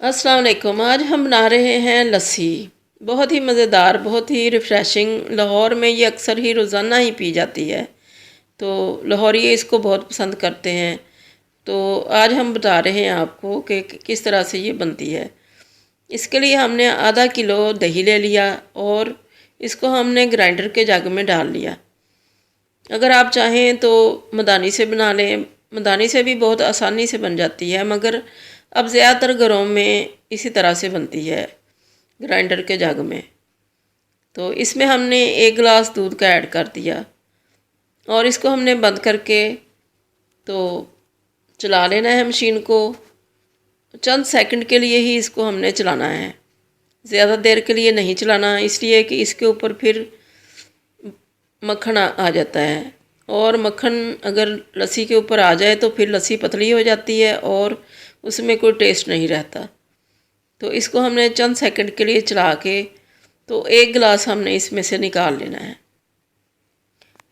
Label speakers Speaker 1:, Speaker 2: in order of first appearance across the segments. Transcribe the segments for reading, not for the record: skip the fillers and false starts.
Speaker 1: अस्सलाम वालेकुम। आज हम बना रहे हैं लस्सी। बहुत ही मज़ेदार, बहुत ही रिफ़्रेशिंग। लाहौर में ये अक्सर ही रोज़ाना ही पी जाती है, तो लाहौरी इसको बहुत पसंद करते हैं। तो आज हम बता रहे हैं आपको कि किस तरह से ये बनती है। इसके लिए हमने आधा किलो दही ले लिया और इसको हमने ग्राइंडर के जग में डाल लिया। अगर आप चाहें तो मदानी से बना लें, मदानी से भी बहुत आसानी से बन जाती है, मगर अब ज़्यादातर घरों में इसी तरह से बनती है, ग्राइंडर के जग में। तो इसमें हमने 1 गिलास दूध का ऐड कर दिया और इसको हमने बंद करके तो चला लेना है मशीन को। चंद सेकंड के लिए ही इसको हमने चलाना है, ज़्यादा देर के लिए नहीं चलाना, इसलिए कि इसके ऊपर फिर मक्खन आ जाता है और मक्खन अगर लस्सी के ऊपर आ जाए तो फिर लस्सी पतली हो जाती है और उसमें कोई टेस्ट नहीं रहता। तो इसको हमने चंद सेकंड के लिए चला के तो 1 गिलास हमने इसमें से निकाल लेना है।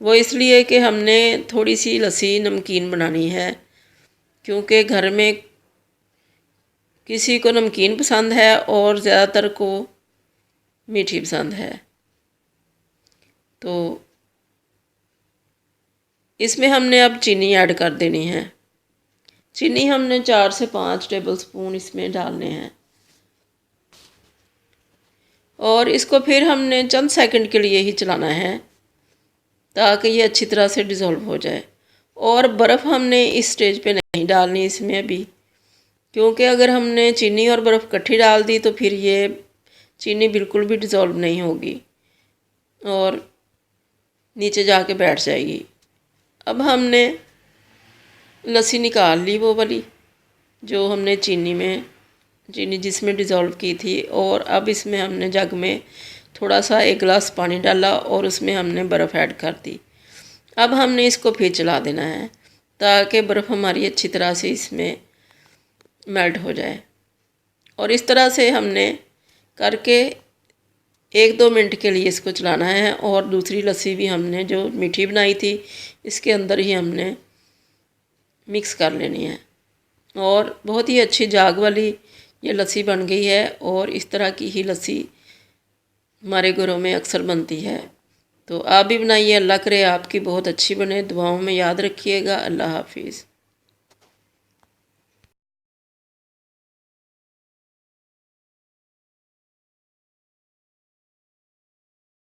Speaker 1: वो इसलिए कि हमने थोड़ी सी लस्सी नमकीन बनानी है, क्योंकि घर में किसी को नमकीन पसंद है और ज़्यादातर को मीठी पसंद है। तो इसमें हमने अब चीनी ऐड कर देनी है। चीनी हमने 4 से 5 टेबल स्पून इसमें डालने हैं और इसको फिर हमने चंद सेकंड के लिए ही चलाना है ताकि ये अच्छी तरह से डिज़ोल्व हो जाए। और बर्फ़ हमने इस स्टेज पे नहीं डालनी इसमें अभी, क्योंकि अगर हमने चीनी और बर्फ़ इकट्ठी डाल दी तो फिर ये चीनी बिल्कुल भी डिज़ोल्व नहीं होगी और नीचे जाके बैठ जाएगी। अब हमने लस्सी निकाल ली, वो वाली जो हमने चीनी जिसमें डिज़ोल्व की थी, और अब इसमें हमने जग में थोड़ा सा 1 गिलास पानी डाला और उसमें हमने बर्फ़ ऐड कर दी। अब हमने इसको फिर चला देना है ताकि बर्फ़ हमारी अच्छी तरह से इसमें मेल्ट हो जाए। और इस तरह से हमने करके 1-2 मिनट के लिए इसको चलाना है। और दूसरी लस्सी भी हमने जो मीठी बनाई थी इसके अंदर ही हमने मिक्स कर लेनी है। और बहुत ही अच्छी जाग वाली ये लस्सी बन गई है और इस तरह की ही लस्सी हमारे घरों में अक्सर बनती है। तो आप भी बनाइए, अल्लाह करे आपकी बहुत अच्छी बने। दुआओं में याद रखिएगा। अल्लाह हाफिज़।